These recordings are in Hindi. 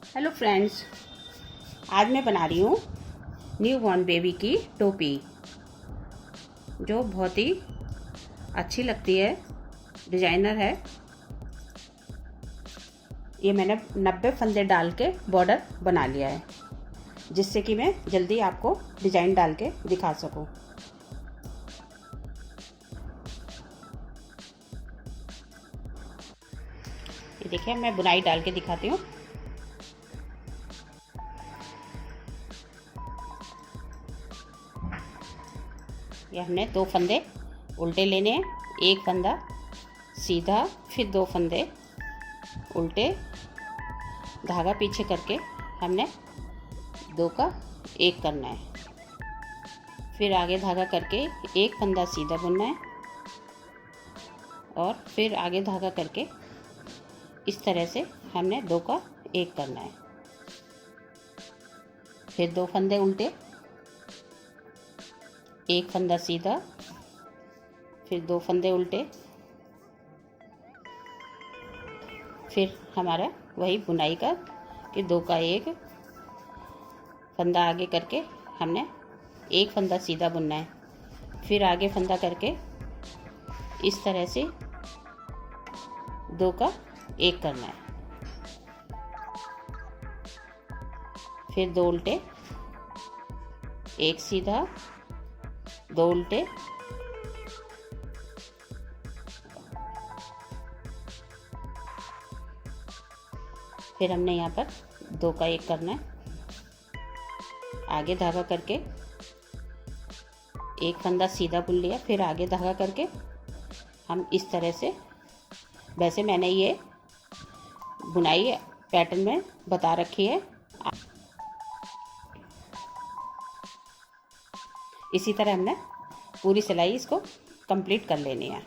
हेलो फ्रेंड्स, आज मैं बना रही हूँ न्यू बॉर्न बेबी की टोपी, जो बहुत ही अच्छी लगती है, डिजाइनर है। ये मैंने 90 फंदे डाल के बॉर्डर बना लिया है, जिससे कि मैं जल्दी आपको डिज़ाइन डाल के दिखा सकूँ। ये देखिए, मैं बुनाई डाल के दिखाती हूँ। ये हमने 2 फंदे उल्टे लेने हैं, एक फंदा सीधा, फिर 2 फंदे उल्टे, धागा पीछे करके हमने 2 का 1 करना है। फिर आगे धागा करके एक फंदा सीधा बुनना है और फिर आगे धागा करके इस तरह से हमने 2 का 1 करना है। फिर 2 फंदे उल्टे, एक फंदा सीधा, फिर 2 फंदे उल्टे, फिर हमारा वही बुनाई का कि 2 का 1 फंदा आगे करके हमने एक फंदा सीधा बुनना है। फिर आगे फंदा करके इस तरह से 2 का 1 करना है। फिर 2 उल्टे, एक सीधा, 2 उल्टे, फिर हमने यहाँ पर 2 का 1 करना है। आगे धागा करके एक फंदा सीधा बुन लिया, फिर आगे धागा करके हम इस तरह से, वैसे मैंने ये बुनाई पैटर्न में बता रखी है, इसी तरह हमने पूरी सिलाई इसको कंप्लीट कर लेनी है।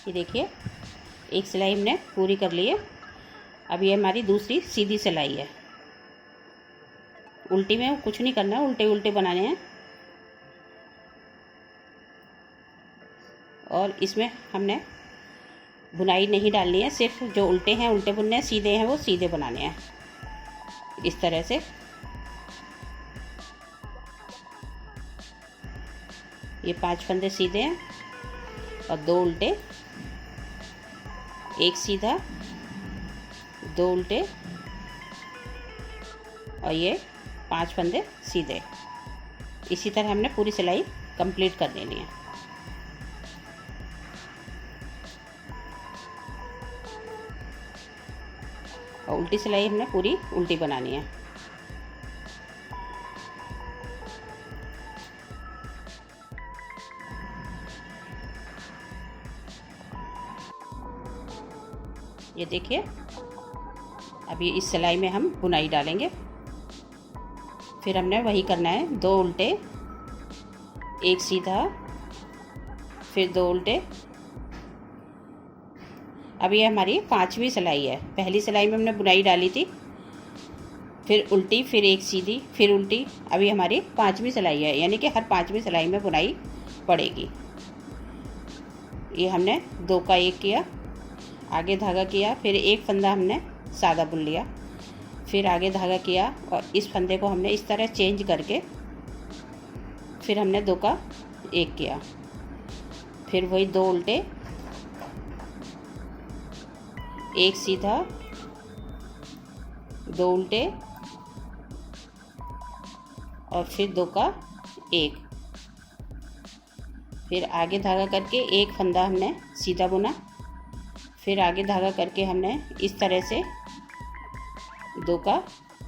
ये देखिए, एक सिलाई हमने पूरी कर ली है। अब ये हमारी दूसरी सीधी सिलाई है। उल्टी में कुछ नहीं करना है, उल्टे उल्टे बनाने हैं। और इसमें हमने बुनाई नहीं डालनी है, सिर्फ जो उल्टे हैं उल्टे बुनने हैं, सीधे हैं वो सीधे बनाने हैं। इस तरह से ये 5 फंदे सीधे हैं और 2 उल्टे, एक सीधा, 2 उल्टे और ये 5 फंदे सीधे। इसी तरह हमने पूरी सिलाई कंप्लीट कर देनी है। और उल्टी सिलाई हमने पूरी उल्टी बनानी है। ये देखिए, अभी इस सिलाई में हम बुनाई डालेंगे। फिर हमने वही करना है, 2 उल्टे, एक सीधा, फिर 2 उल्टे। अब ये हमारी 5वीं सिलाई है। पहली सिलाई में हमने बुनाई डाली थी, फिर उल्टी, फिर एक सीधी, फिर उल्टी। अभी हमारी 5वीं सिलाई है, यानी कि हर 5वीं सिलाई में बुनाई पड़ेगी। ये हमने 2 का 1 किया, आगे धागा किया, फिर एक फंदा हमने सादा बुन लिया, फिर आगे धागा किया और इस फंदे को हमने इस तरह चेंज करके फिर हमने 2 का 1 किया। फिर वही 2 उल्टे, एक सीधा, 2 उल्टे और फिर 2 का 1। फिर आगे धागा करके एक फंदा हमने सीधा बुना, फिर आगे धागा करके हमने इस तरह से 2 का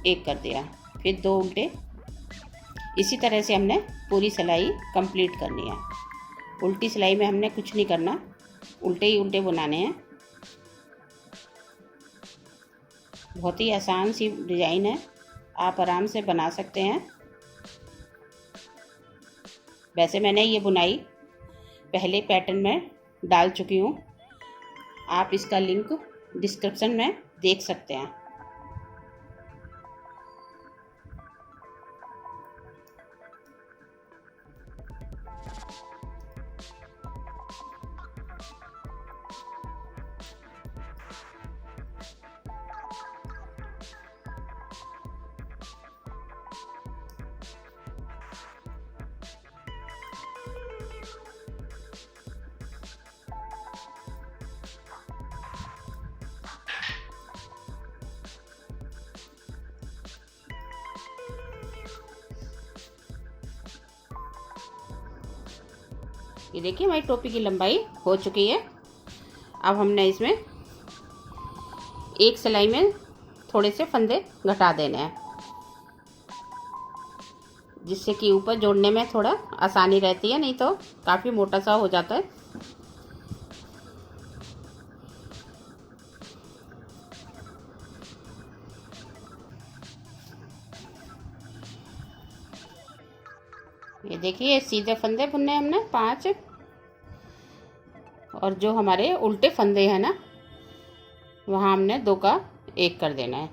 1 कर दिया, फिर 2 उल्टे। इसी तरह से हमने पूरी सिलाई कंप्लीट करनी है। उल्टी सिलाई में हमने कुछ नहीं करना, उल्टे ही उल्टे बनाने हैं। बहुत ही आसान सी डिज़ाइन है, आप आराम से बना सकते हैं। वैसे मैंने ये बुनाई पहले पैटर्न में डाल चुकी हूँ, आप इसका लिंक डिस्क्रिप्शन में देख सकते हैं। ये देखिए हमारी टोपी की लंबाई हो चुकी है। अब हमने इसमें एक सिलाई में थोड़े से फंदे घटा देने हैं, जिससे कि ऊपर जोड़ने में थोड़ा आसानी रहती है, नहीं तो काफ़ी मोटा सा हो जाता है। ये देखिए सीधे फंदे बुनने हमने 5, और जो हमारे उल्टे फंदे हैं ना, वहाँ हमने 2 का 1 कर देना है।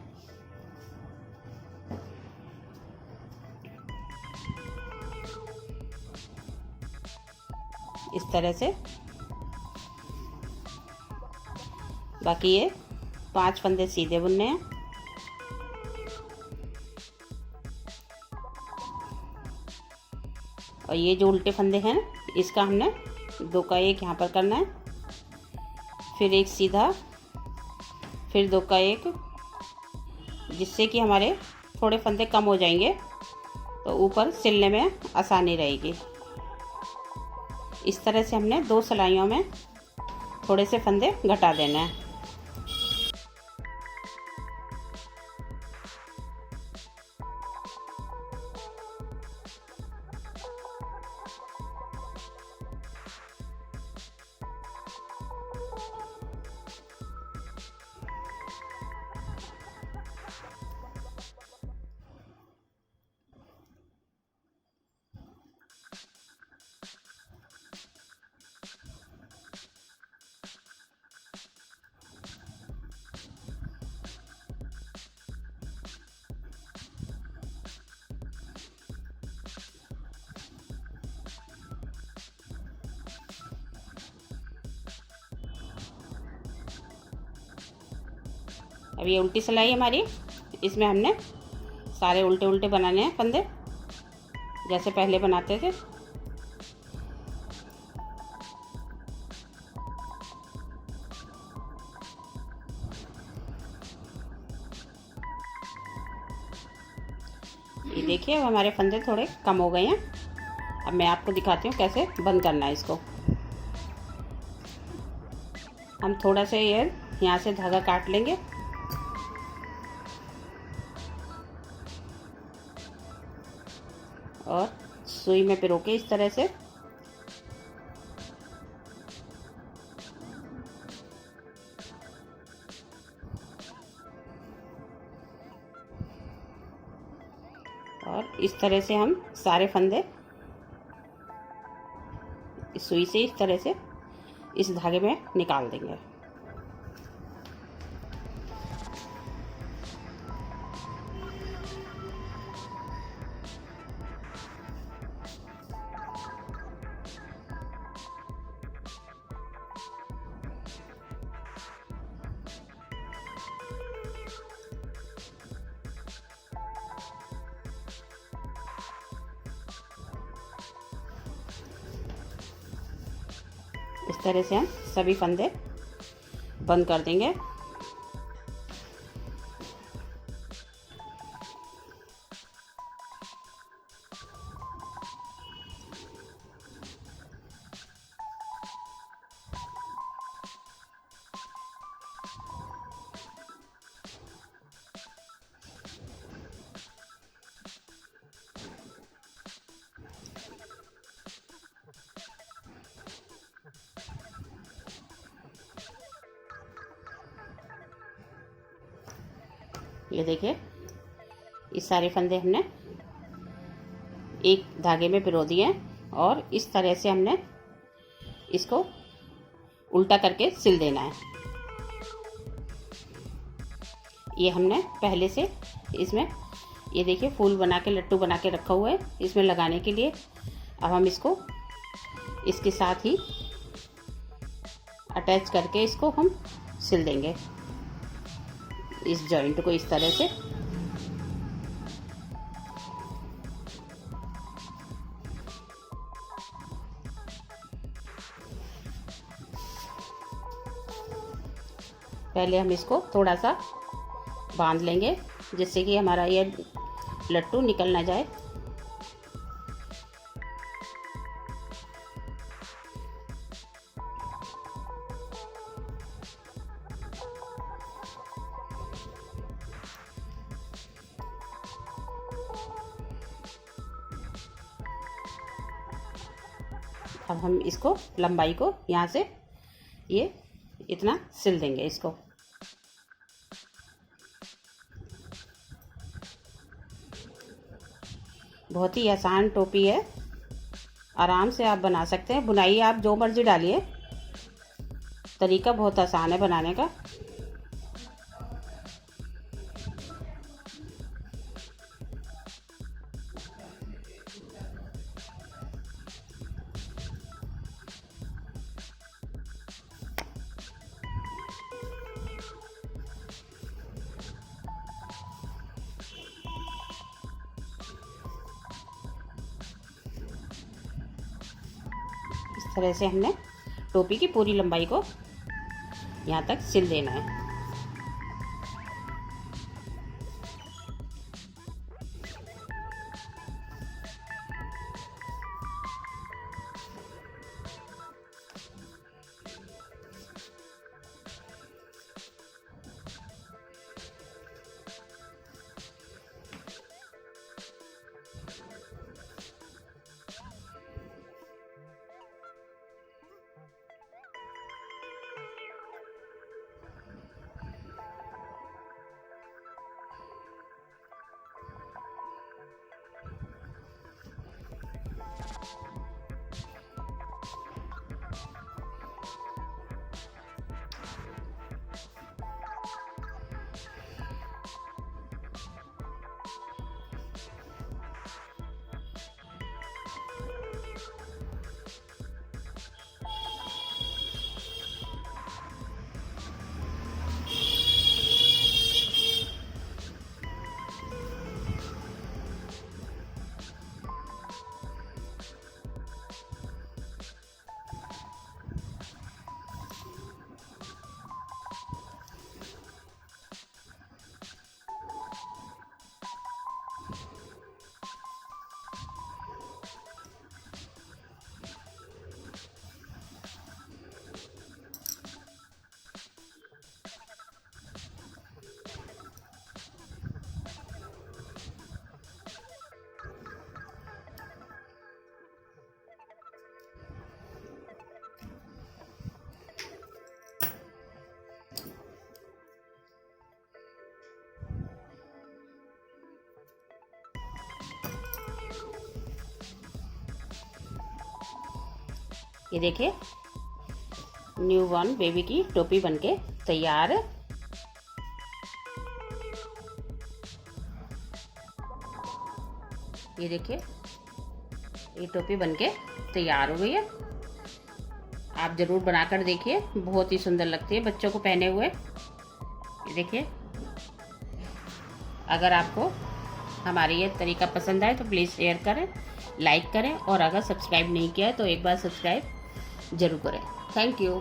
इस तरह से बाकी ये 5 फंदे सीधे बुनने हैं। और ये जो उल्टे फंदे हैं इसका हमने 2 का 1 यहाँ पर करना है, फिर एक सीधा, फिर 2 का 1, जिससे कि हमारे थोड़े फंदे कम हो जाएंगे तो ऊपर सिलने में आसानी रहेगी। इस तरह से हमने 2 सिलाइयों में थोड़े से फंदे घटा देना है। अब ये उल्टी सिलाई हमारी, इसमें हमने सारे उल्टे उल्टे बनाने हैं फंदे, जैसे पहले बनाते थे। ये देखिए अब हमारे फंदे थोड़े कम हो गए हैं। अब मैं आपको दिखाती हूँ कैसे बंद करना है इसको। हम थोड़ा सा ये यहाँ से धागा काट लेंगे, और सुई में पिरो के इस तरह से और इस तरह से हम सारे फंदे इस सुई से इस तरह से इस धागे में निकाल देंगे। इस तरह से हम सभी फंदे बंद कर देंगे। ये देखिए ये सारे फंदे हमने एक धागे में पिरो दिए हैं, और इस तरह से हमने इसको उल्टा करके सिल देना है। ये हमने पहले से इसमें ये देखिए फूल बना के, लट्टू बना के रखा हुआ है इसमें लगाने के लिए। अब हम इसको इसके साथ ही अटैच करके इसको हम सिल देंगे, इस जॉइंट को इस तरह से। पहले हम इसको थोड़ा सा बांध लेंगे, जिससे कि हमारा ये लट्टू निकल ना जाए। अब हम इसको लंबाई को यहाँ से ये इतना सिल देंगे इसको। बहुत ही आसान टोपी है, आराम से आप बना सकते हैं। बुनाई आप जो मर्जी डालिए, तरीका बहुत आसान है बनाने का। इस तरह से हमने टोपी की पूरी लंबाई को यहाँ तक सिल देना है। ये देखिए न्यू बॉर्न बेबी की टोपी बनके तैयार। ये देखिए ये टोपी बनके तैयार हो गई है। आप ज़रूर बनाकर देखिए, बहुत ही सुंदर लगती है बच्चों को पहने हुए। ये देखिए, अगर आपको हमारी ये तरीका पसंद आए तो प्लीज़ शेयर करें, लाइक करें, और अगर सब्सक्राइब नहीं किया है तो एक बार सब्सक्राइब ज़रूर करें। Thank you.